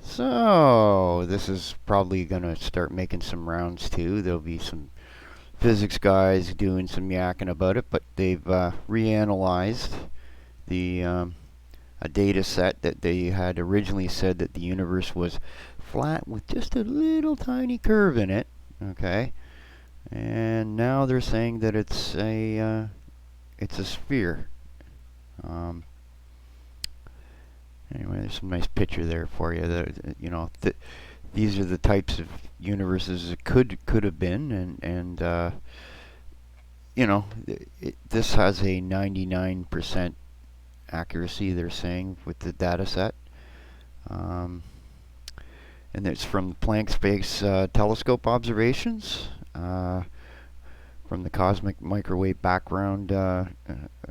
So, this is probably going to start making some rounds too. There'll be some physics guys doing some yakking about it, but they've reanalyzed a data set that they had originally said that the universe was flat with just a little tiny curve in it. Okay, and now they're saying that it's a sphere. Um, anyway, there's some nice picture there for you. These are the types of universes it could have been, and this has a 99% accuracy. They're saying with the data set, um, and it's from the Planck Space Telescope observations. From the cosmic microwave background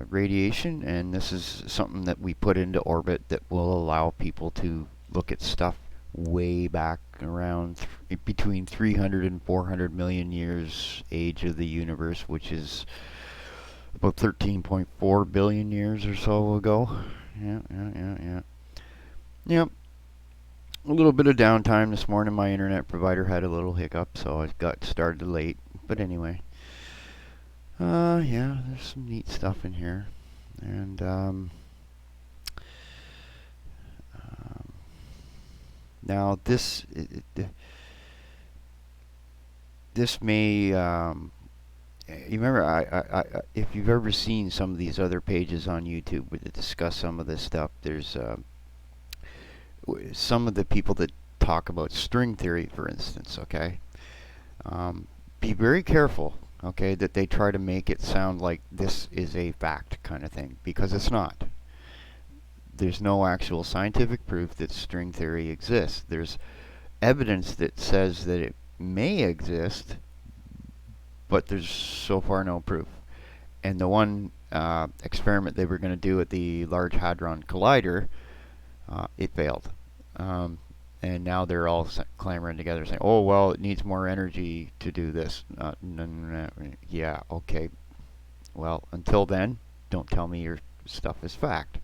radiation, and this is something that we put into orbit that will allow people to look at stuff way back around between 300 and 400 million years age of the universe, which is about 13.4 billion years or so ago. Yeah. Yep. A little bit of downtime this morning. My internet provider had a little hiccup, so I got started late. But anyway. Yeah, there's some neat stuff in here. And, now this may, you remember, if you've ever seen some of these other pages on YouTube that discuss some of this stuff, there's, some of the people that talk about string theory, for instance, okay? Be very careful, okay, that they try to make it sound like this is a fact kind of thing, because it's not. There's no actual scientific proof that string theory exists. There's evidence that says that it may exist, but there's so far no proof. And the one experiment they were going to do at the Large Hadron Collider, it failed. And now they're all clamoring together saying, oh, well, it needs more energy to do this. No. Yeah, okay. Well, until then, don't tell me your stuff is fact.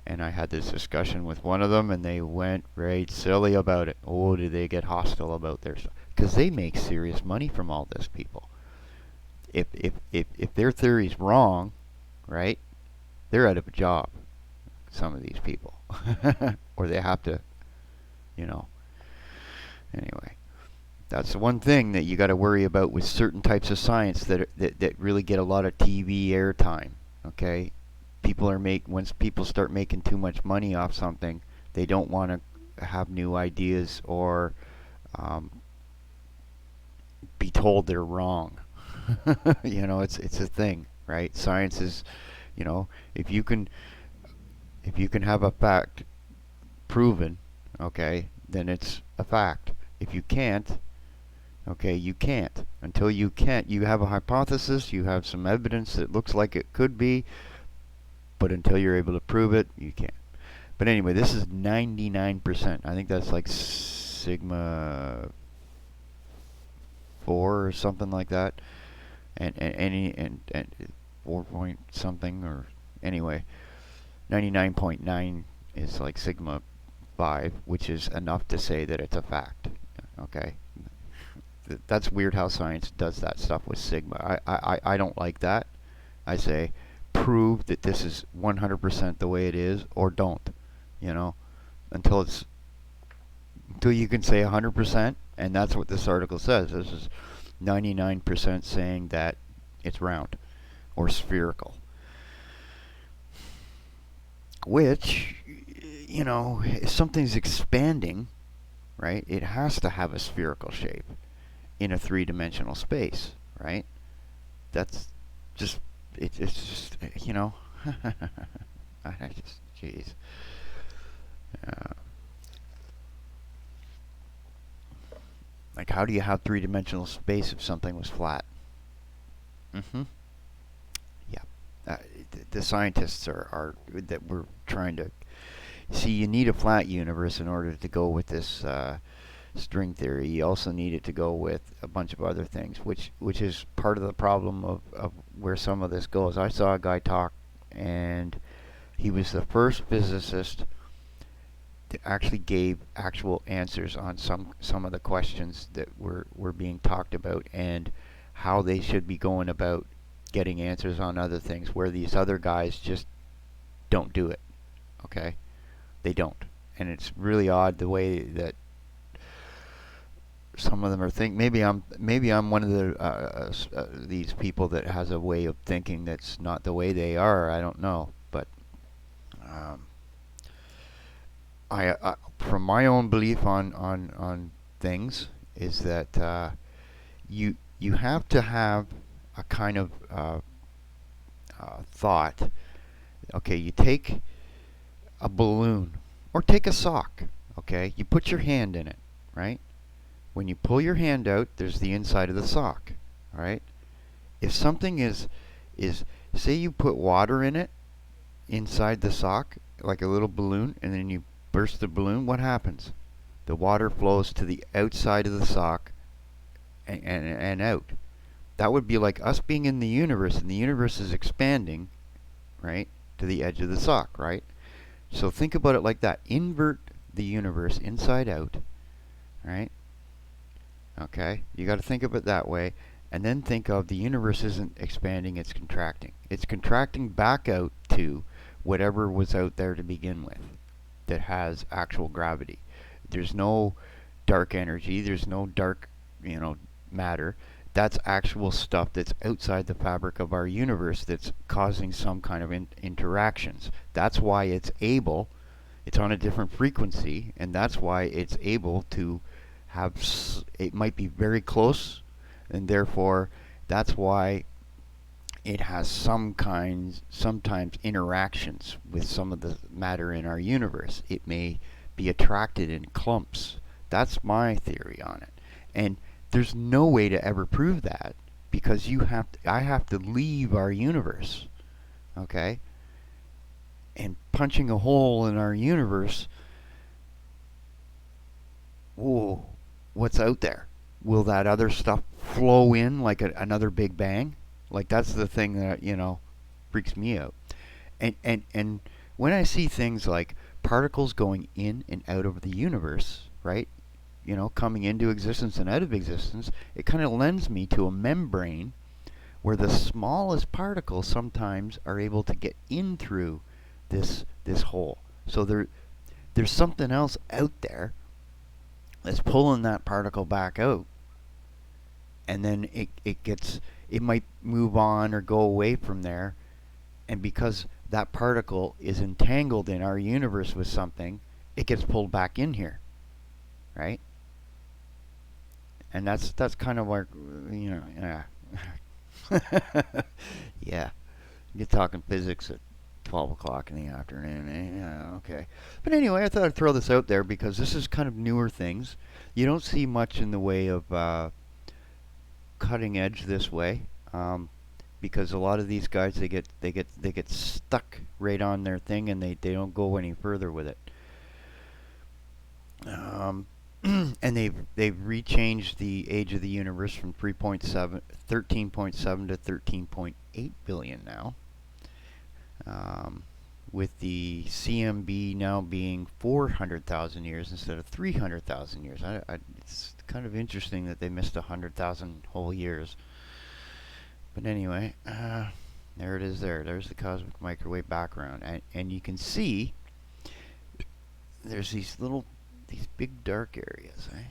And I had this discussion with one of them, and they went right silly about it. Oh, do they get hostile about their stuff? Because they make serious money from all this, people. If their theory's wrong, right, they're out of a job, some of these people. Or they have to, anyway. That's the one thing that you got to worry about with certain types of science that really get a lot of TV airtime, okay? Once people start making too much money off something, they don't want to have new ideas or be told they're wrong. It's a thing, right? Science is, if you can have a fact proven, okay, then it's a fact. If you can't, okay, you can't. Until you can't, you have a hypothesis, you have some evidence that looks like it could be, but until you're able to prove it, you can't. But anyway, this is 99%. I think that's like sigma 4 or something like that. And 4 point something, or anyway, 99.9 is like sigma 5, which is enough to say that it's a fact. Okay? That's weird how science does that stuff with sigma. I don't like that. I say, prove that this is 100% the way it is, or don't. Until you can say 100%, and that's what this article says. This is 99% saying that it's round or spherical. Which, if something's expanding, right, it has to have a spherical shape in a three-dimensional space, right? That's just, it's just, I just, jeez. Like, how do you have three-dimensional space if something was flat? Mm-hmm. Yeah. The scientists are that we're trying to see. You need a flat universe in order to go with this string theory. You also need it to go with a bunch of other things, which is part of the problem of where some of this goes. I saw a guy talk, and he was the first physicist actually gave actual answers on some of the questions that were being talked about, and how they should be going about getting answers on other things, where these other guys just don't do it. Okay, they don't, and it's really odd the way that some of them are think. Maybe I'm one of these people that has a way of thinking that's not the way they are. I don't know, but um, from my own belief on things, is that you have to have a kind of thought. Okay, you take a balloon or take a sock. Okay, you put your hand in it, right? When you pull your hand out, there's the inside of the sock, right? If something is say you put water in it inside the sock, like a little balloon, and then you burst the balloon, what happens? The water flows to the outside of the sock and out. That would be like us being in the universe, and the universe is expanding, right, to the edge of the sock, right? So think about it like that. Invert the universe inside out, right? Okay? You got to think of it that way. And then think of the universe isn't expanding, it's contracting. It's contracting back out to whatever was out there to begin with that has actual gravity. There's no dark energy, there's no dark, matter. That's actual stuff that's outside the fabric of our universe that's causing some kind of interactions. That's why it's on a different frequency, and that's why it's able to have, it might be very close, and therefore that's why it has sometimes interactions with some of the matter in our universe. It may be attracted in clumps. That's my theory on it. And there's no way to ever prove that, because I have to leave our universe, okay? And punching a hole in our universe, whoa, what's out there? Will that other stuff flow in like another Big Bang? Like, that's the thing that, freaks me out. And when I see things like particles going in and out of the universe, right? Coming into existence and out of existence, it kind of lends me to a membrane where the smallest particles sometimes are able to get in through this hole. So there's something else out there that's pulling that particle back out, and then it might move on or go away from there, and because that particle is entangled in our universe with something, it gets pulled back in here, right? And that's kind of like, yeah. Yeah. You're talking physics at 12 o'clock in the afternoon. Yeah, okay. But anyway, I thought I'd throw this out there because this is kind of newer things. You don't see much in the way of cutting edge this way, because a lot of these guys, they get stuck right on their thing, and they don't go any further with it. And they've rechanged the age of the universe from 13.7 to 13.8 billion now, with the CMB now being 400,000 years instead of 300,000 years. It's kind of interesting that they missed 100,000 whole years. But anyway, there it is. There's the cosmic microwave background, and you can see there's these big dark areas, eh?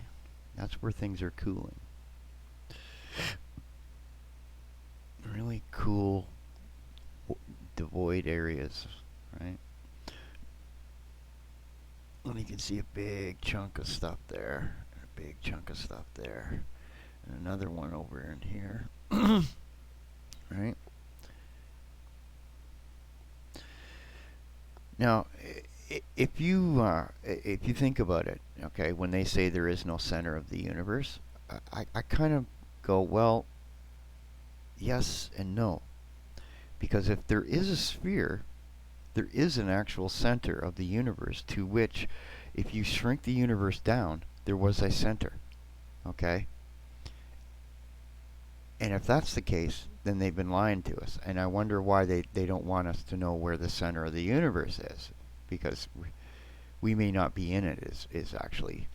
That's where things are cooling. Really cool devoid areas, right? And you can see a big chunk of stuff there, and a big chunk of stuff there, and another one over in here, right? Now, if you think about it, okay, when they say there is no center of the universe, I kind of go, well, yes and no. Because if there is a sphere, there is an actual center of the universe to which, if you shrink the universe down, there was a center, okay? And if that's the case, then they've been lying to us. And I wonder why they don't want us to know where the center of the universe is. Because we may not be in it is actually,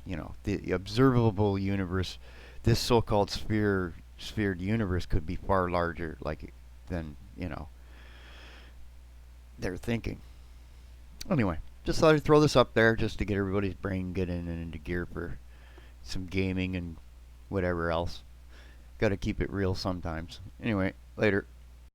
the observable universe, this so-called sphered universe could be far larger, like, than, they're thinking. Anyway, just thought I'd throw this up there just to get everybody's brain getting into gear for some gaming and whatever else. Got to keep it real sometimes. Anyway, later.